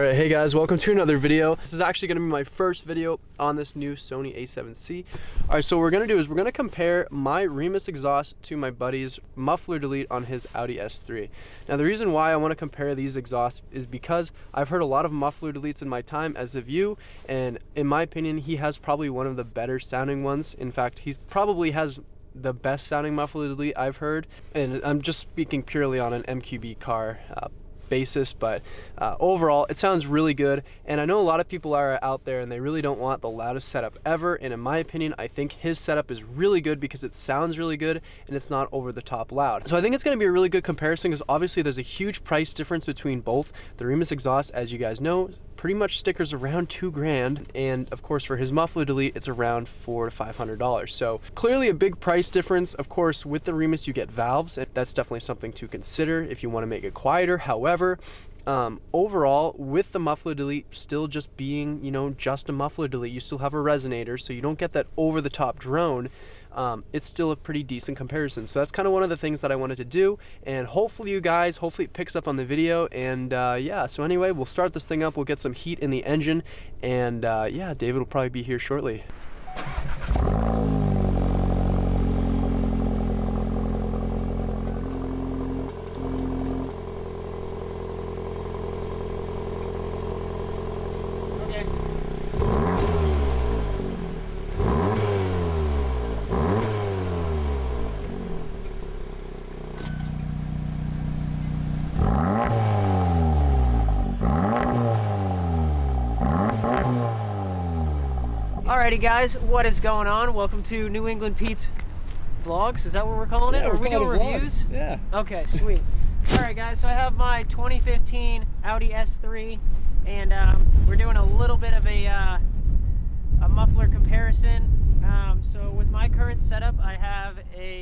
Alright, hey guys, welcome to another video. This is actually going to be my first video on this new Sony A7C. Alright, so what we're going to do is we're going to compare my Remus exhaust to my buddy's muffler delete on his Audi S3. Now the reason why I want to compare these exhausts is because I've heard a lot of muffler deletes in my time, as have you, and in my opinion he has probably one of the better sounding ones. In fact, he probably has the best sounding muffler delete I've heard, and I'm just speaking purely on an MQB car basis, but overall it sounds really good. And I know a lot of people are out there and they really don't want the loudest setup ever, and in my opinion I think his setup is really good because it sounds really good and it's not over the top loud. So I think it's going to be a really good comparison because obviously there's a huge price difference between both. The Remus exhaust, as you guys know, pretty much stickers around $2,000, and of course for his muffler delete it's around $400 to $500. So clearly a big price difference. Of course with the Remus you get valves, and that's definitely something to consider if you want to make it quieter. However, overall with the muffler delete still just being, you know, just a muffler delete, you still have a resonator, so you don't get that over the top drone. It's still a pretty decent comparison. So that's kind of one of the things that I wanted to do, and hopefully it picks up on the video. And yeah, so anyway, we'll start this thing up, we'll get some heat in the engine, and yeah, David will probably be here shortly. Alrighty guys, what is going on? Welcome to New England Pete's Vlogs. Is that what we're calling it? Yeah, are we doing reviews? Yeah. Okay, sweet. Alright guys, so I have my 2015 Audi S3, and we're doing a little bit of a muffler comparison. So with my current setup, I have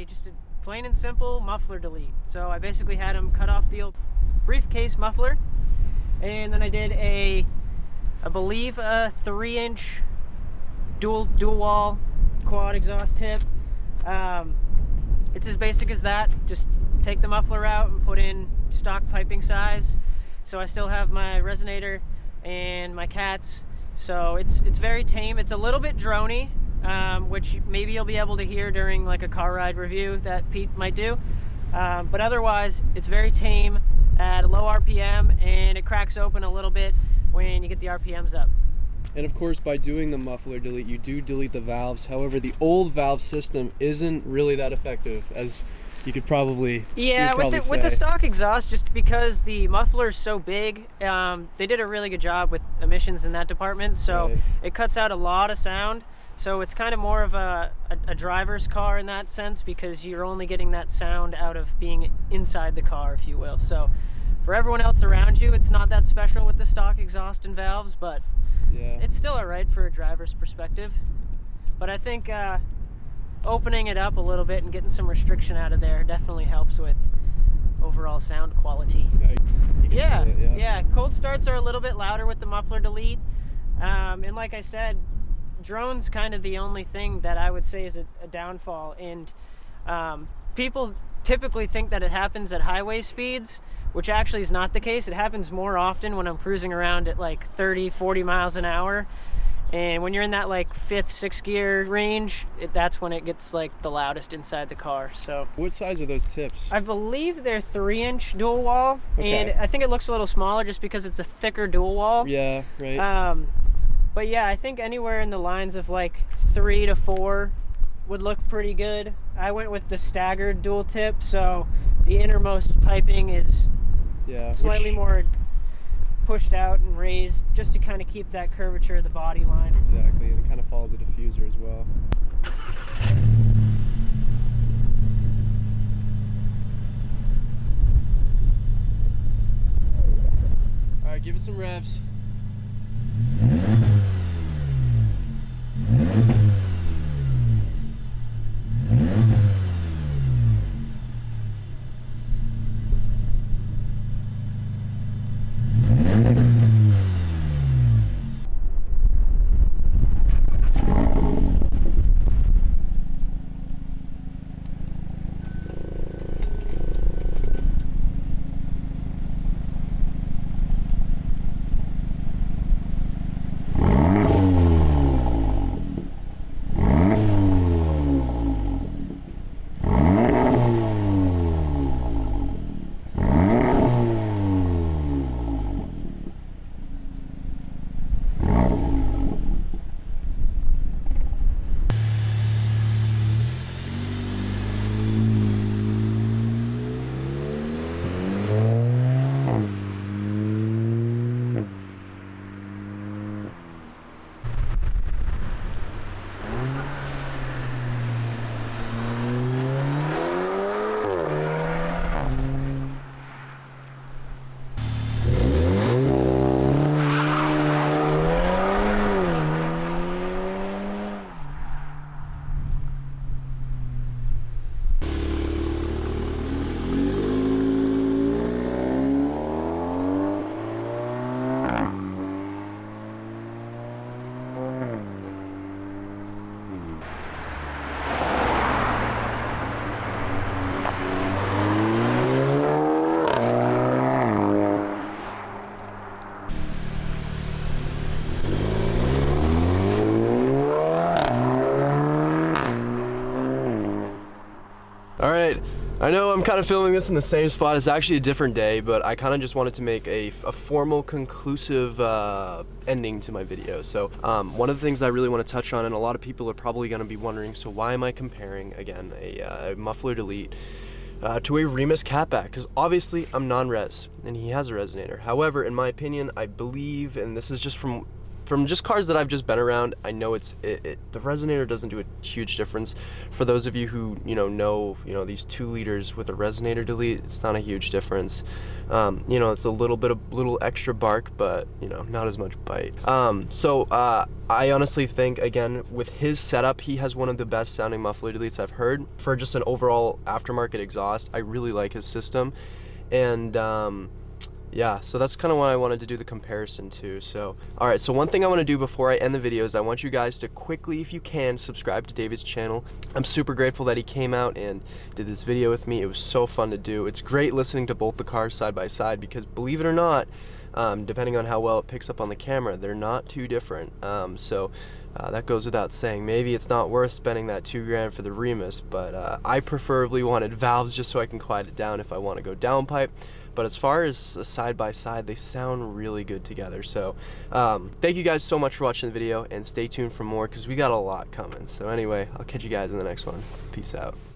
just a plain and simple muffler delete. So I basically had him cut off the old briefcase muffler, and then I did I believe a 3-inch dual wall quad exhaust tip. It's as basic as that. Just take the muffler out and put in stock piping size. So I still have my resonator and my cats. So it's very tame. It's a little bit droney, which maybe you'll be able to hear during like a car ride review that Pete might do. But otherwise, it's very tame at a low RPM, and it cracks open a little bit when you get the RPMs up. And of course, by doing the muffler delete, you do delete the valves. However, the old valve system isn't really that effective, as you could probably with the stock exhaust, just because the muffler is so big, they did a really good job with emissions in that department. So right. It cuts out a lot of sound. So it's kind of more of a driver's car in that sense, because you're only getting that sound out of being inside the car, if you will. So for everyone else around you, it's not that special with the stock exhaust and valves, but yeah, it's still alright for a driver's perspective. But I think opening it up a little bit and getting some restriction out of there definitely helps with overall sound quality. Yeah, cold starts are a little bit louder with the muffler delete. And like I said, drone's kind of the only thing that I would say is a downfall. And people typically think that it happens at highway speeds, which actually is not the case. It happens more often when I'm cruising around at like 30, 40 miles an hour. And when you're in that like 5th, 6th gear range, that's when it gets like the loudest inside the car. So what size are those tips? I believe they're 3-inch dual wall. Okay. And I think it looks a little smaller just because it's a thicker dual wall. Yeah, right. But yeah, I think anywhere in the lines of like 3 to 4 would look pretty good. I went with the staggered dual tip, so the innermost piping is slightly more pushed out and raised, just to kind of keep that curvature of the body line. Exactly, and kind of follow the diffuser as well. All right, give it some revs. All right, I know I'm kind of filming this in the same spot. It's actually a different day, but I kind of just wanted to make a formal, conclusive ending to my video. So one of the things that I really want to touch on, and a lot of people are probably going to be wondering, so why am I comparing, again, a muffler delete to a Remus catback? Because obviously I'm non-res, and he has a resonator. However, in my opinion, I believe, and this is just from just cars that I've just been around, I know the resonator doesn't do a huge difference. For those of you who know these 2 liters with a resonator delete, it's not a huge difference. It's a little extra bark, but not as much bite. I honestly think, again, with his setup, he has one of the best sounding muffler deletes I've heard. For just an overall aftermarket exhaust, I really like his system, and yeah, so that's kind of why I wanted to do the comparison too. So, alright, so one thing I want to do before I end the video is I want you guys to quickly, if you can, subscribe to David's channel. I'm super grateful that he came out and did this video with me. It was so fun to do. It's great listening to both the cars side by side because, believe it or not, depending on how well it picks up on the camera, they're not too different. That goes without saying. Maybe it's not worth spending that $2 grand for the Remus, but I preferably wanted valves just so I can quiet it down if I want to go downpipe. But as far as side by side, they sound really good together. So thank you guys so much for watching the video, and stay tuned for more because we got a lot coming. So anyway, I'll catch you guys in the next one. Peace out.